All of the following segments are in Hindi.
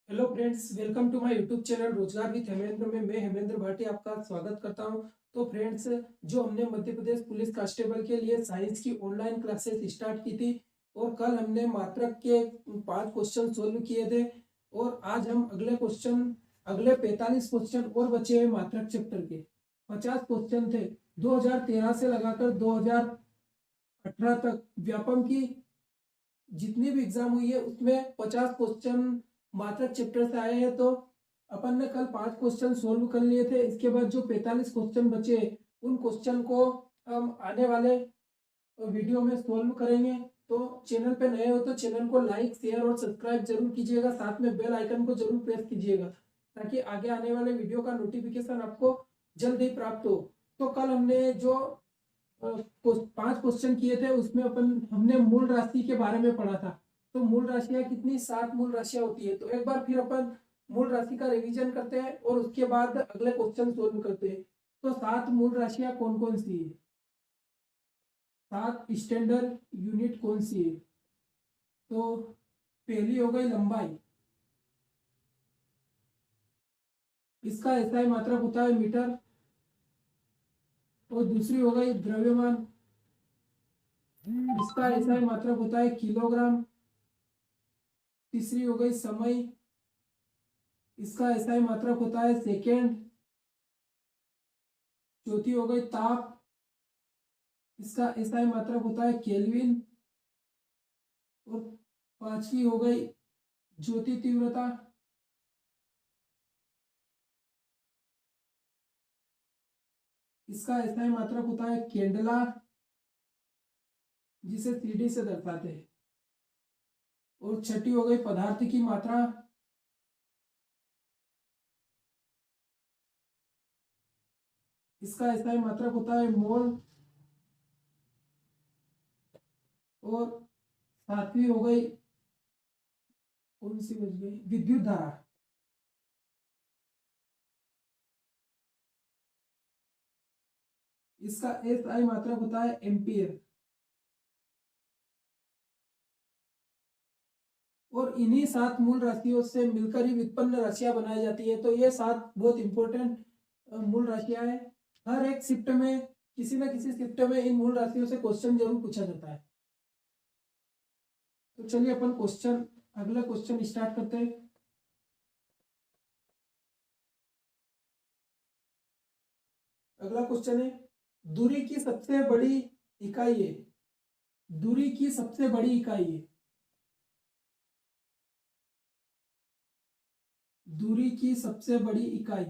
Hello friends, welcome to my YouTube channel रोजगार विद हेमेंद्र में मैं हेमेंद्र भाटी आपका स्वागत करता हूं। तो फ्रेंड्स, जो हमने मध्य प्रदेश पुलिस कांस्टेबल के लिए साइंस की ऑनलाइन क्लासेस स्टार्ट की थी और कल हमने मात्रक के 5 क्वेश्चन सोल्व किए थे और आज हम अगले 45 क्वेश्चन और बचे हैं। मात्रक चैप्टर के 50 क्वेश्चन थे। 2013 से लगाकर 2018 तक व्यापम की जितनी भी एग्जाम हुई है उसमें 50 क्वेश्चन मात्रक चैप्टर से आए हैं। तो अपन ने कल 5 क्वेश्चन सोल्व कर लिए थे। इसके बाद जो 45 क्वेश्चन बचे उन क्वेश्चन को हम आने वाले वीडियो में सोल्व करेंगे। तो चैनल पे नए हो तो चैनल को लाइक शेयर और सब्सक्राइब जरूर कीजिएगा, साथ में बेल आइकन को जरूर प्रेस कीजिएगा ताकि आगे आने वाले वीडियो का नोटिफिकेशन आपको जल्द ही प्राप्त हो। तो कल हमने जो 5 क्वेश्चन किए थे उसमें हमने मूल राशि के बारे में पढ़ा था। तो मूल राशियां कितनी 7 मूल राशियां होती है। तो एक बार फिर अपन मूल राशि का रिवीजन करते हैं और उसके बाद अगले क्वेश्चन सोल्व करते हैं। तो 7 मूल राशियां कौन कौन सी है, 7 स्टैंडर्ड यूनिट कौन सी है। तो पहली हो गई लंबाई, इसका एसआई मात्रक होता है मीटर। और दूसरी हो गई द्रव्यमान, इसका एसआई मात्रक होता है किलोग्राम। तीसरी हो गई समय, इसका एसआई मात्रक होता है सेकेंड। चौथी हो गई ताप, इसका एसआई मात्रक होता है केल्विन। और पांचवी हो गई ज्योति तीव्रता, इसका एसआई मात्रक होता है केंडला, जिसे सीडी से दर्शाते हैं। और छठी हो गई पदार्थ की मात्रा, इसका एसआई मात्रक होता है मोल। और सातवीं हो गई, कौन सी बच गई, विद्युत धारा, इसका एसआई मात्रक होता है एम्पियर। और इन्हीं 7 मूल राशियों से मिलकर ही व्युत्पन्न राशियां बनाई जाती है। तो ये 7 बहुत इंपॉर्टेंट मूल राशियां हैं। हर एक शिफ्ट में, किसी न किसी शिफ्ट में इन मूल राशियों से क्वेश्चन जरूर पूछा जाता है। तो चलिए अपन अगला क्वेश्चन स्टार्ट करते हैं। अगला क्वेश्चन है, दूरी की सबसे बड़ी इकाई है। दूरी की सबसे बड़ी इकाई है, दूरी की सबसे बड़ी इकाई,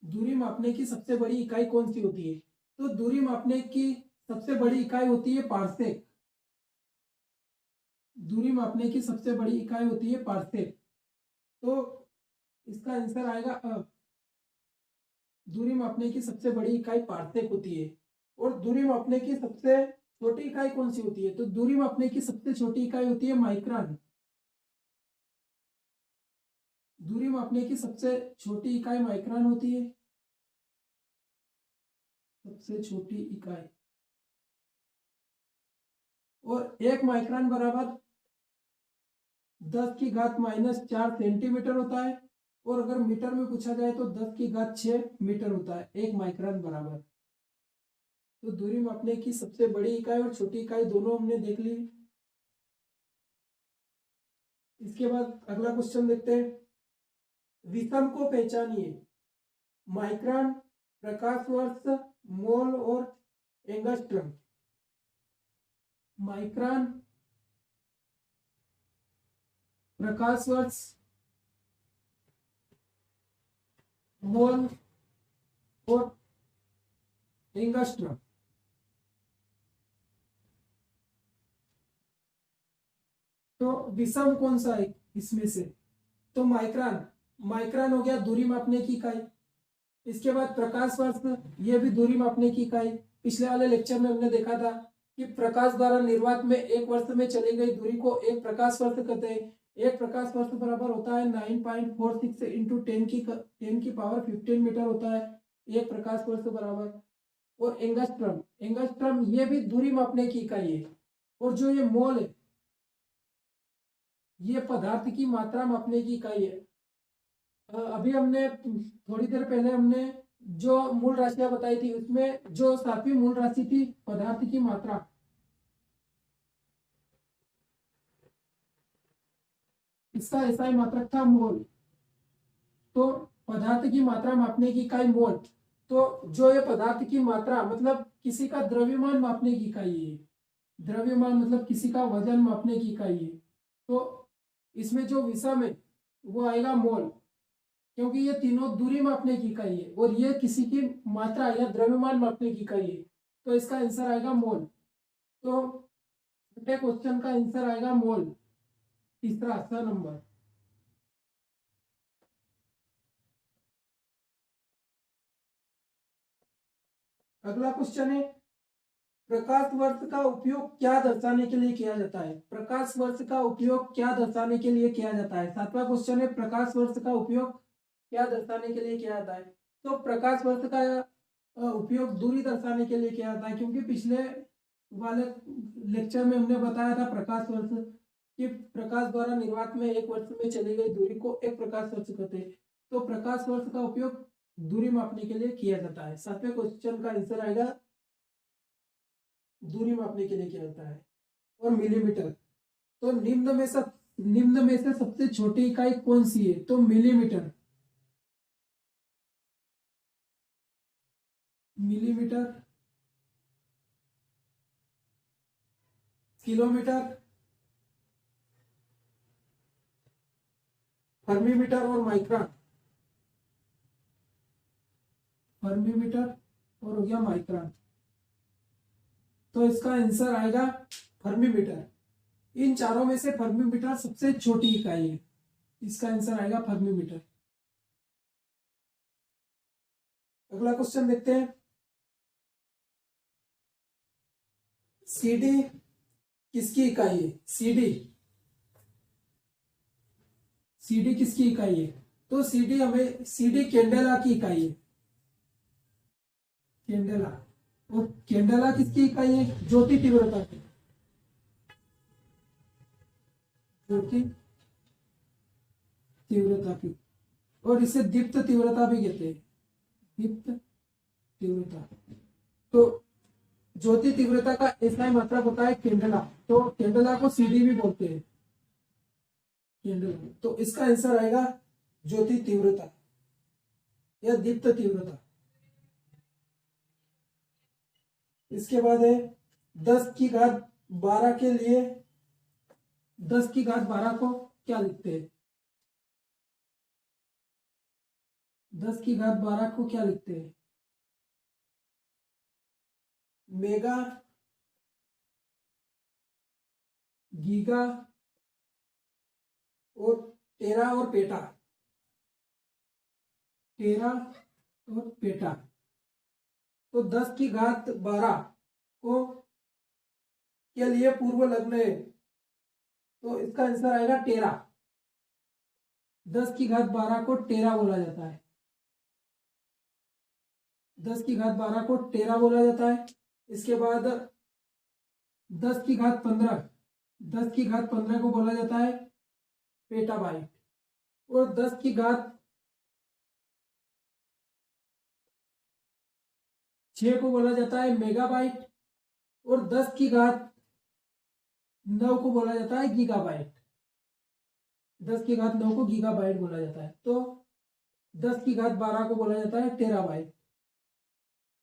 दूरी मापने की सबसे बड़ी इकाई कौन सी होती है। तो दूरी मापने की सबसे बड़ी इकाई होती है पारसेक। दूरी मापने की सबसे बड़ी इकाई होती है पारसेक। तो इसका आंसर आएगा दूरी मापने की सबसे बड़ी इकाई पारसेक होती है। और दूरी मापने की सबसे छोटी इकाई कौन सी होती है। तो दूरी मापने की सबसे छोटी इकाई होती है माइक्रोन। दूरी मापने की सबसे छोटी इकाई माइक्रोन होती है, सबसे छोटी इकाई। और 1 माइक्रोन बराबर 10 की घात -4 सेंटीमीटर होता है। और अगर मीटर में पूछा जाए तो 10 की घात 6 मीटर होता है 1 माइक्रोन बराबर। तो दूरी मापने की सबसे बड़ी इकाई और छोटी इकाई दोनों हमने देख ली। इसके बाद अगला क्वेश्चन देखते हैं। विषम को पहचानिए। माइक्रोन, प्रकाश वर्ष, मोल और एंगस्ट्रम। माइक्रोन, प्रकाश वर्ष, मोल और एंगस्ट्रम। तो विषम कौन सा है इसमें से। तो माइक्रोन, माइक्रोन हो गया दूरी मापने की इकाई। इसके बाद प्रकाश वर्ष, ये भी दूरी मापने की इकाई। पिछले वाले लेक्चर में हमने देखा था कि प्रकाश द्वारा निर्वात में 1 वर्ष में चली गई दूरी को 1 प्रकाश वर्ष कहते हैं। 1 प्रकाश वर्ष बराबर होता है 9.46 इंटू 10 की पावर 15 मीटर होता है 1 प्रकाश वर्ष बराबर। और एंगस्ट्रम, एंगस्ट्रम ये भी दूरी मापने की इकाई है। और जो ये मोल है, ये पदार्थ की मात्रा मापने की इकाई है। अभी हमने थोड़ी देर पहले हमने जो मूल राशियां बताई थी उसमें जो सातवीं मूल राशि थी पदार्थ की मात्रा, इसका एसआई मात्रक था मोल। तो पदार्थ की मात्रा मापने की इकाई मोल। तो जो ये पदार्थ की मात्रा मतलब किसी का द्रव्यमान मापने की इकाई है, द्रव्यमान मतलब किसी का वजन मापने की इकाई है। तो इसमें जो विषम है वो आएगा मोल, क्योंकि ये तीनों दूरी मापने की इकाई है और ये किसी की मात्रा या द्रव्यमान मापने की इकाई है। तो इसका आंसर आएगा मोल। तो छठे क्वेश्चन का आंसर आएगा मोल, तीसरा सा नंबर। अगला क्वेश्चन है, प्रकाश वर्ष का उपयोग क्या दर्शाने के लिए किया जाता है? प्रकाश वर्ष का उपयोग क्या दर्शाने के लिए किया जाता है? सातवां क्वेश्चन है, प्रकाश वर्ष का उपयोग क्या दर्शाने के लिए किया जाता है? तो प्रकाश वर्ष का उपयोग दूरी दर्शाने के लिए किया जाता है, क्योंकि पिछले वाले लेक्चर में हमने बताया था प्रकाश वर्ष कि प्रकाश द्वारा निर्वात में एक वर्ष में चली गई दूरी को एक प्रकाश वर्ष कहते हैं। तो प्रकाश वर्ष का उपयोग दूरी मापने के लिए किया जाता है। सातवें क्वेश्चन का आंसर आएगा दूरी मापने के लिए किया जाता है। और मिलीमीटर, तो निम्न में से सबसे छोटी इकाई कौन सी है? तो मिलीमीटर। मिलीमीटर, किलोमीटर, फर्मीमीटर और माइक्रोन। फर्मीमीटर और हो गया माइक्रोन। तो इसका आंसर आएगा फर्मीमीटर। इन चारों में से फर्मीमीटर सबसे छोटी इकाई है। इसका आंसर आएगा फर्मीमीटर। अगला क्वेश्चन देखते हैं, सीडी किसकी इकाई है? सीडी, सीडी किसकी इकाई है? तो सीडी कैंडेला की इकाई है। कैंडेला, और कैंडेला किसकी इकाई है? ज्योति तीव्रता की। ज्योति तीव्रता की, और इसे दीप्त तीव्रता भी कहते हैं। दीप्त तीव्रता। तो ज्योति तीव्रता का एसआई मात्रक होता है कैंडेला, तो कैंडेला को सीडी भी बोलते हैं। कैंडेला, तो इसका आंसर आएगा ज्योति तीव्रता या दीप्त तीव्रता। इसके बाद है 10⁻12 के लिए 10⁻12 को क्या लिखते हैं? 10⁻12 को क्या लिखते हैं? मेगा, गीगा और टेरा और पेटा। टेरा और पेटा। तो 10⁻12 को के लिए पूर्व लग्न है, तो इसका आंसर आएगा टेरा। 10⁻12 को टेरा बोला जाता है। 10⁻12 को टेरा बोला जाता है। इसके बाद 10⁻15 को बोला जाता है पेटाबाइट। और 10⁻6 को बोला जाता है मेगाबाइट। और 10⁻9 को बोला जाता है गीगाबाइट। 10⁻9 को गीगाबाइट बोला जाता है। तो 10⁻12 को बोला जाता है टेराबाइट।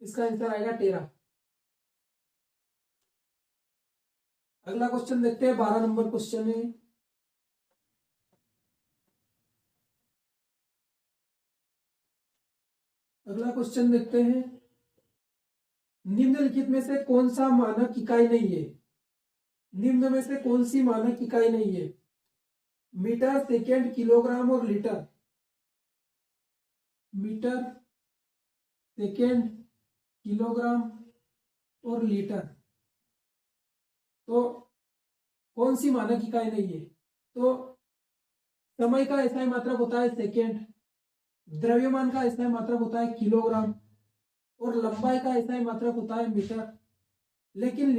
इसका आंसर आएगा टेरा। अगला क्वेश्चन देखते हैं, 12 नंबर क्वेश्चन है। अगला क्वेश्चन देखते हैं, निम्नलिखित में से कौन सा मानक इकाई नहीं है? निम्न में से कौन सी मानक इकाई नहीं है? मीटर, सेकेंड, किलोग्राम और लीटर। मीटर, सेकेंड, किलोग्राम और लीटर। तो कौन सी मानक इकाई नहीं है? तो समय का एसआई मात्रक होता है सेकेंड, द्रव्यमान का एसआई मात्रक होता है किलोग्राम, और लंबाई का एसआई मात्रक होता है मीटर। लेकिन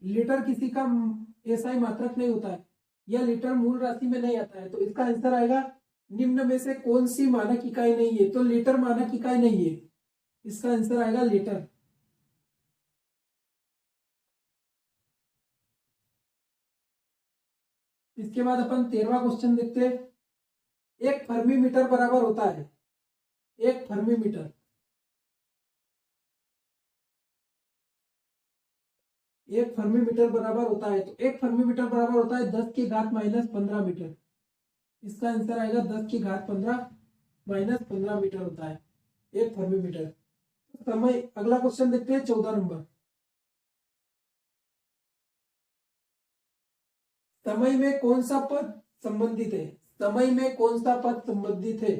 लीटर किसी का एसआई मात्रक नहीं होता है। यह लीटर मूल राशि में नहीं आता है। तो इसका आंसर आएगा निम्न में से कौन सी मानक इकाई नहीं है? तो लीटर मानक इकाई नहीं है, इसका आंसर आएगा लीटर। इसके बाद अपन 13वां क्वेश्चन देखते हैं। एक फर्मी मीटर बराबर होता है, एक फर्मी मीटर, एक फर्मी मीटर बराबर होता है। तो एक फर्मी मीटर बराबर होता है 10 की घात माइनस 15 मीटर। इसका आंसर आएगा 10 की घात 15 माइनस 15 मीटर होता है एक फर्मी मीटर। समय, अगला क्वेश्चन देखते हैं 14 नंबर। समय में कौन सा पद संबंधित है? समय में कौन सा पद संबंधित है?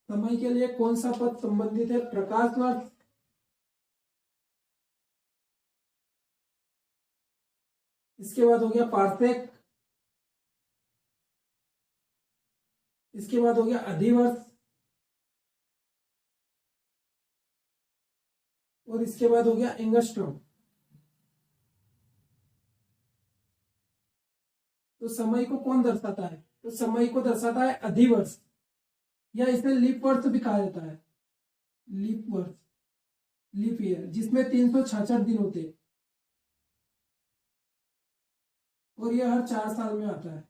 समय के लिए कौन सा पद संबंधित है? प्रकाश वर्ष, इसके बाद हो गया पार्सेक, इसके बाद हो गया अधिवर्ष, और इसके बाद हो गया एंगस्ट्रॉम। तो समय को कौन दर्शाता है? तो समय को दर्शाता है अधिवर्ष, या इसे लीप वर्ष भी कहा जाता है, लीप वर्ष, लीप ईयर, जिसमें 366 दिन होते हैं और यह हर 4 साल में आता है।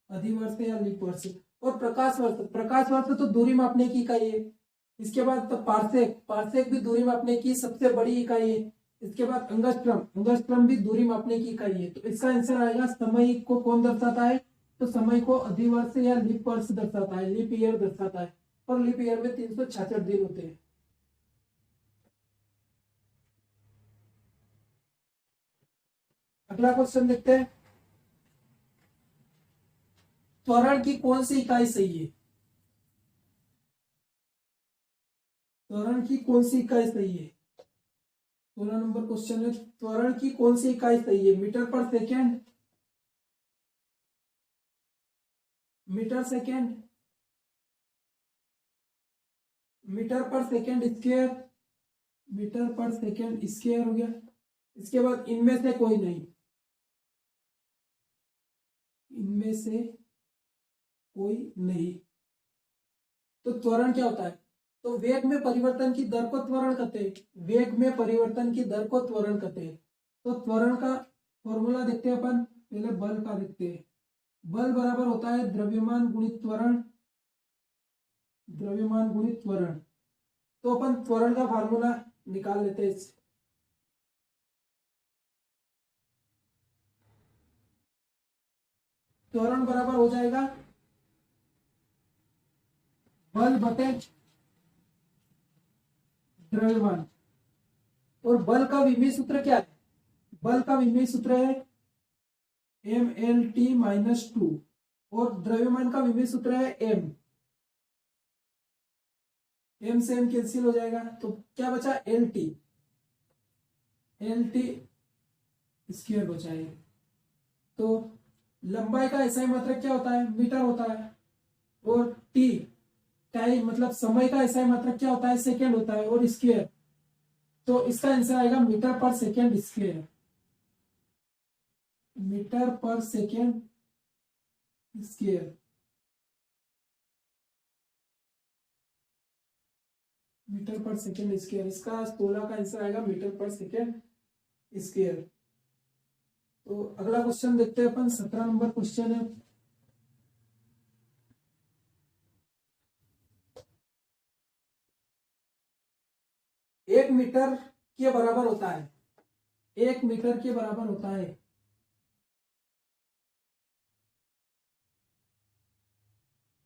अधिवर्ष या लीप वर्ष। और प्रकाश वर्ष, प्रकाश वर्ष तो दूरी मापने की इकाई है। इसके बाद तो पार्सेक, पार्सेक भी दूरी मापने की सबसे बड़ी इकाई है। इसके बाद अंगस्ट्रम, अंगस्ट्रम भी दूरी मापने की इकाई है। तो इसका आंसर आएगा समय को कौन दर्शाता है? तो समय को अधिवर्ष या लीप वर्ष दर्शाता है, लीप ईयर दर्शाता है। और लीप ईयर में 366 दिन होते हैं। अगला क्वेश्चन देखते हैं। त्वरण की कौन सी इकाई सही है? त्वरण की कौन सी इकाई सही है? 16 नंबर क्वेश्चन है, त्वरण की कौन सी इकाई सही है? मीटर पर सेकेंड, मीटर सेकेंड, मीटर पर सेकेंड स्क्वायर, मीटर पर सेकेंड स्क्वायर हो गया। इसके बाद इनमें से कोई नहीं, इनमें से कोई नहीं। तो त्वरण क्या होता है? तो वेग में परिवर्तन की दर को त्वरण कहते हैं, वेग में परिवर्तन की दर को त्वरण कहते हैं। तो त्वरण का फॉर्मूला देखते हैं अपन, पहले बल का देखते हैं। बल बराबर होता है द्रव्यमान गुणित त्वरण, द्रव्यमान गुणित त्वरण। तो अपन त्वरण का फार्मूला निकाल लेते हैं। त्वरण बराबर हो जाएगा बल बटे द्रव्यमान। और बल का विमीय सूत्र क्या है? बल का विमीय सूत्र है mLT-2 और द्रव्यमान का विमीय सूत्र है m। m से m कैंसिल हो जाएगा, तो क्या बचा? LT, LT स्क्वायर बचा है। तो लंबाई का एसआई मात्रक क्या होता है? मीटर होता है। और t टाइम मतलब समय का एसआई मात्रक क्या होता है? सेकेंड होता है। और स्क्वायर, तो इसका आंसर आएगा मीटर पर सेकेंड स्क्वायर, मीटर पर सेकेंड स्क्वायर, मीटर पर सेकेंड स्क्वायर। इसका 16 का आंसर आएगा मीटर पर सेकेंड स्क्वायर। तो अगला क्वेश्चन देखते हैं अपन, 17 नंबर क्वेश्चन है। एक मीटर के बराबर होता है, एक मीटर के बराबर होता है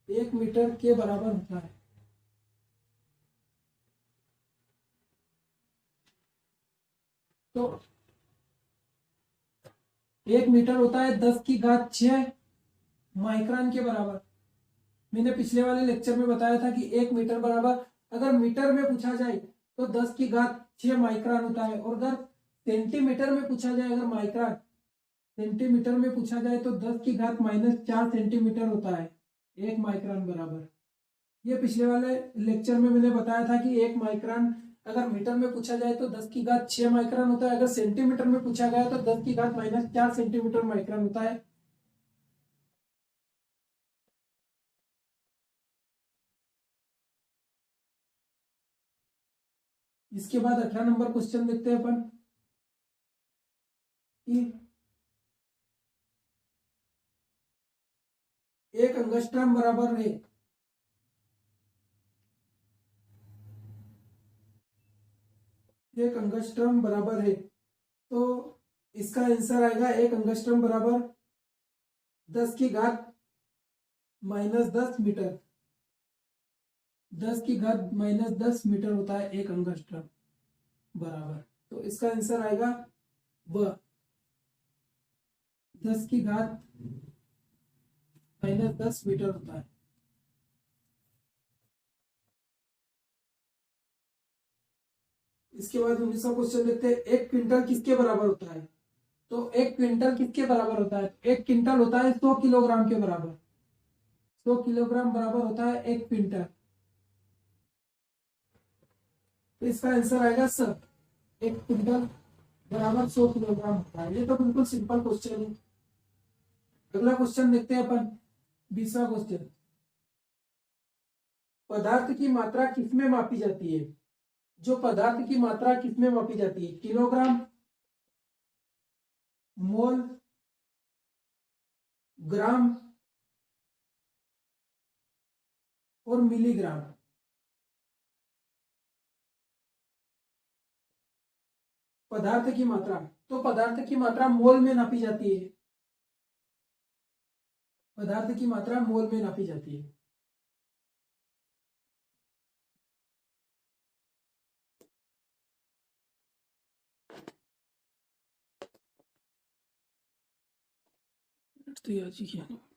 एक मीटर के बराबर होता है। तो एक मीटर होता है 10 की घात 6 माइक्रोन के बराबर। मैंने पिछले वाले लेक्चर में बताया था कि एक मीटर बराबर, अगर मीटर में पूछा जाए तो 10 की घात 6 माइक्रोन होता है। और अगर सेंटीमीटर में पूछा जाए, अगर माइक्रोन सेंटीमीटर में पूछा जाए तो 10 की घात -4 सेंटीमीटर होता है एक माइक्रोन बराबर। ये पिछले वाले लेक्चर में मैंने बताया था कि एक माइक्रोन अगर मीटर में पूछा जाए तो 10 की घात 6 माइक्रोन होता है, अगर सेंटीमीटर में पूछा गया तो 10 की घात -4 सेंटीमीटर माइक्रोन होता है। इसके बाद 18 नंबर क्वेश्चन देखते हैं अपन कि एक अंगस्ट्रम बराबर है, एक अंगस्ट्रम बराबर है, तो इसका आंसर आएगा एक अंगस्ट्रम बराबर 10 की घात -10 मीटर। 10 की घात -10 मीटर होता है एक अंगस्ट्रम बराबर, तो इसका आंसर आएगा ब 10 की घात -10 मीटर होता है। इसके बाद 19वां क्वेश्चन देखते हैं, एक क्विंटल किसके बराबर होता है। तो एक क्विंटल किसके बराबर होता है, एक क्विंटल होता है 100 किलोग्राम के बराबर। 100 किलोग्राम बराबर होता है एक क्विंटल, तो इसका आंसर आएगा सर, एक क्विंटल बराबर 100 किलोग्राम होता है। ये तो बिल्कुल सिंपल क्वेश्चन है। अगला क्वेश्चन देखते हैं अपन, 20वां क्वेश्चन, पदार्थ की मात्रा किसमें मापी जाती है। जो पदार्थ की मात्रा किसमें मापी जाती है, किलोग्राम, मोल, ग्राम और मिलीग्राम। पदार्थ की मात्रा, तो पदार्थ की मात्रा मोल में नापी जाती है। पदार्थ की मात्रा मोल में नापी जाती है। तो यार जी क्या